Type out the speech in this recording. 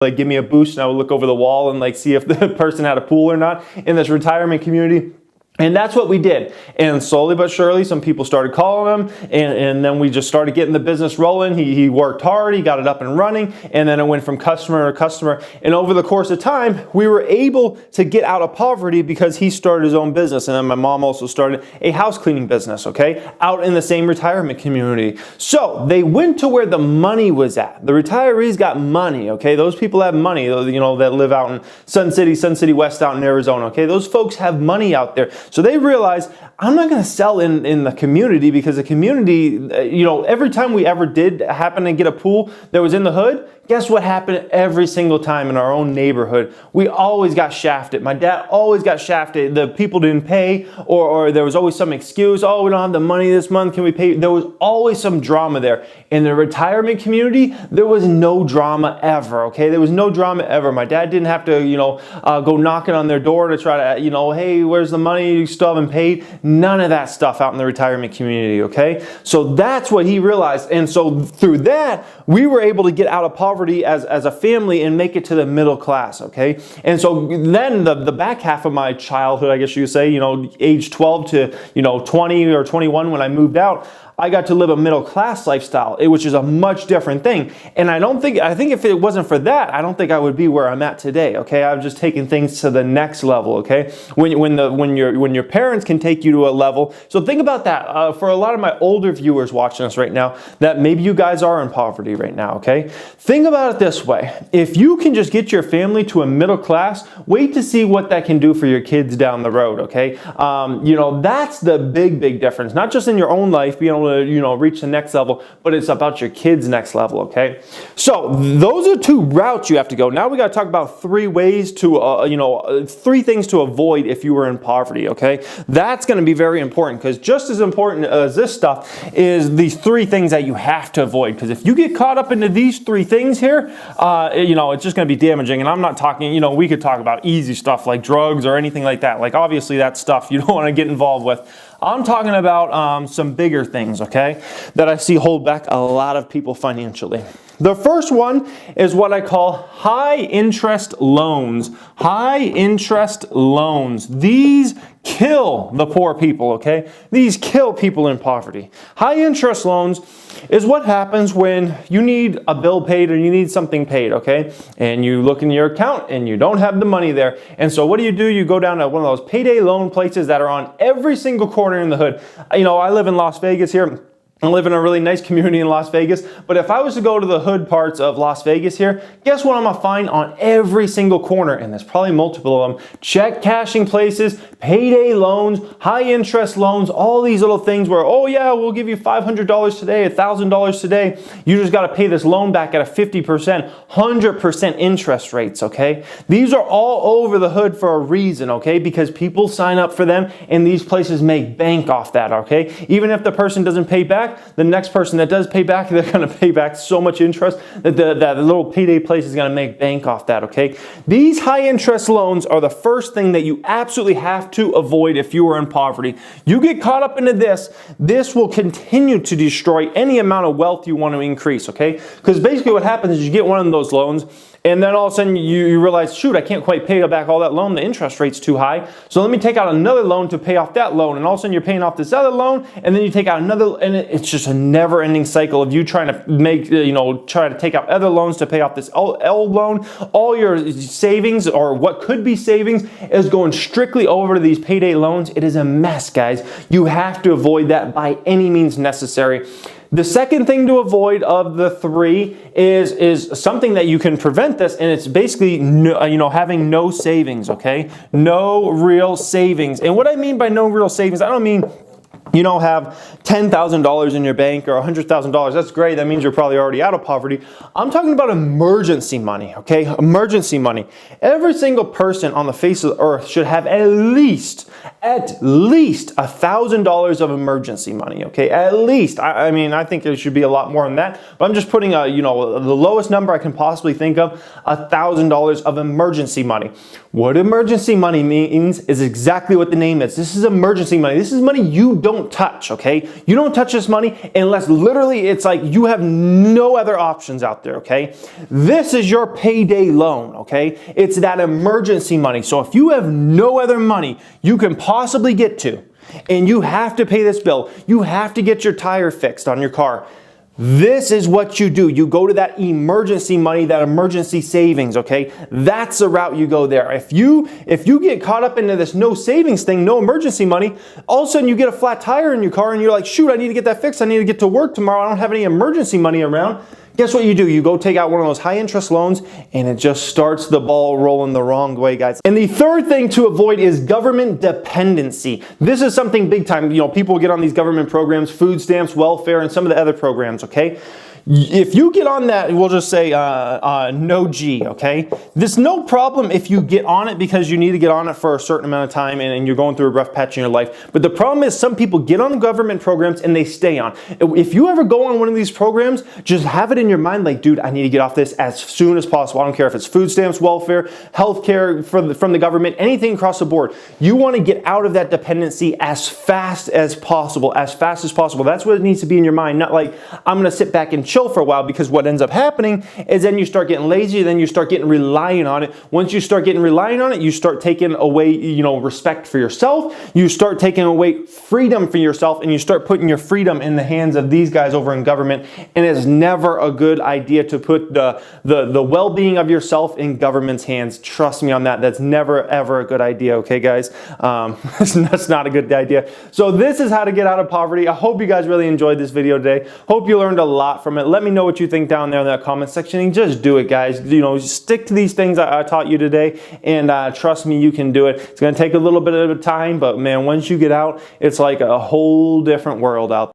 like give me a boost, and I would look over the wall and like see if the person had a pool or not in this retirement community. And that's what we did. And slowly but surely, some people started calling him, and then we just started getting the business rolling. He worked hard, he got it up and running, and then it went from customer to customer. And over the course of time, we were able to get out of poverty because he started his own business. And then my mom also started a house cleaning business, okay, out in the same retirement community. So they went to where the money was at. The retirees got money, okay? Those people have money, you know, that live out in Sun City West out in Arizona, okay? Those folks have money out there. So they realized, I'm not going to sell in the community, because the community, you know, every time we ever did happen to get a pool that was in the hood, guess what happened every single time in our own neighborhood? We always got shafted. My dad always got shafted. The people didn't pay, or there was always some excuse. Oh, we don't have the money this month. Can we pay? There was always some drama there. In the retirement community, there was no drama ever, okay? There was no drama ever. My dad didn't have to, you know, go knocking on their door to try to, you know, hey, where's the money? You still haven't paid. None of that stuff out in the retirement community, okay? So that's what he realized. And so through that, we were able to get out of poverty as a family and make it to the middle class, okay? And so then the back half of my childhood, I guess you could say, you know, age 12 to, you know, 20 or 21 when I moved out, I got to live a middle class lifestyle, which is a much different thing. And I think if it wasn't for that, I don't think I would be where I'm at today, okay? I've just taken things to the next level, okay? When your parents can take you to a level. So think about that. For a lot of my older viewers watching us right now, that maybe you guys are in poverty right now, okay? Think about it this way. If you can just get your family to a middle class, wait to see what that can do for your kids down the road, okay? You know, that's the big difference. Not just in your own life, being able to, you know, reach the next level, but it's about your kids' next level, okay? So those are two routes you have to go. Now we got to talk about three ways to, three things to avoid if you were in poverty, okay? That's going to be very important, because just as important as this stuff is these three things that you have to avoid. Because if you get caught up into these three things here, you know, it's just going to be damaging. And I'm not talking, you know, we could talk about easy stuff like drugs or anything like that. Like obviously that stuff you don't want to get involved with. I'm talking about some bigger things, okay, that I see hold back a lot of people financially. The first one is what I call high interest loans. High interest loans. These kill the poor people, okay? These kill people in poverty. High interest loans is what happens when you need a bill paid or you need something paid, okay? And you look in your account and you don't have the money there. And so what do? You go down to one of those payday loan places that are on every single corner in the hood. You know, I live in Las Vegas here. I live in a really nice community in Las Vegas, but if I was to go to the hood parts of Las Vegas here, guess what I'm gonna find on every single corner, and there's probably multiple of them, check cashing places, payday loans, high interest loans, all these little things where, oh yeah, we'll give you $500 today, $1,000 today, you just gotta pay this loan back at a 50%, 100% interest rates, okay? These are all over the hood for a reason, okay? Because people sign up for them and these places make bank off that, okay? Even if the person doesn't pay back, the next person that does pay back, they're going to pay back so much interest that that little payday place is going to make bank off that, okay? These high interest loans are the first thing that you absolutely have to avoid if you are in poverty. You get caught up into this will continue to destroy any amount of wealth you want to increase, okay? Because basically what happens is you get one of those loans, and then all of a sudden you realize, shoot, I can't quite pay back all that loan. The interest rate's too high. So let me take out another loan to pay off that loan. And all of a sudden you're paying off this other loan, and then you take out another, and it's just a never-ending cycle of you trying to make, try to take out other loans to pay off this old loan. All your savings, or what could be savings, is going strictly over to these payday loans. It is a mess, guys. You have to avoid that by any means necessary. The second thing to avoid of the three is something that you can prevent this, and it's basically having no savings, okay? No real savings. And what I mean by no real savings, I don't mean have $10,000 in your bank or $100,000. That's great. That means you're probably already out of poverty. I'm talking about emergency money, okay? Emergency money. Every single person on the face of the earth should have at at least $1,000 of emergency money, okay? At least. I mean, I think it should be a lot more than that, but I'm just putting the lowest number I can possibly think of, $1,000 of emergency money. What emergency money means is exactly what the name is. This is emergency money. This is money you don't touch, okay? You don't touch this money unless literally it's like you have no other options out there, okay? This is your payday loan, okay? It's that emergency money. So if you have no other money you can possibly get to, and you have to pay this bill, you have to get your tire fixed on your car, this is what you do. You go to that emergency money, that emergency savings, okay? That's the route you go there. If you get caught up into this no savings thing, no emergency money, all of a sudden you get a flat tire in your car and you're like, shoot, I need to get that fixed. I need to get to work tomorrow. I don't have any emergency money around. Guess what you do? You go take out one of those high interest loans and it just starts the ball rolling the wrong way, guys. And the third thing to avoid is government dependency. This is something big time. People get on these government programs, food stamps, welfare, and some of the other programs, okay? If you get on that, we'll just say no G, okay? There's no problem if you get on it because you need to get on it for a certain amount of time and you're going through a rough patch in your life. But the problem is some people get on government programs and they stay on. If you ever go on one of these programs, just have it in your mind like, dude, I need to get off this as soon as possible. I don't care if it's food stamps, welfare, healthcare from the government, anything across the board. You want to get out of that dependency as fast as possible, as fast as possible. That's what it needs to be in your mind, not like, I'm going to sit back and chill for a while, because what ends up happening is then you start getting lazy, then you start getting reliant on it. Once you start getting reliant on it, you start taking away, respect for yourself. You start taking away freedom for yourself, and you start putting your freedom in the hands of these guys over in government. And it's never a good idea to put the well-being of yourself in government's hands. Trust me on that. That's never ever a good idea. Okay, guys, that's not a good idea. So this is how to get out of poverty. I hope you guys really enjoyed this video today. Hope you learned a lot from it. Let me know what you think down there in that comment section, and just do it, guys. Stick to these things I taught you today, and trust me, you can do it. It's going to take a little bit of time, but man, once you get out, it's like a whole different world out there.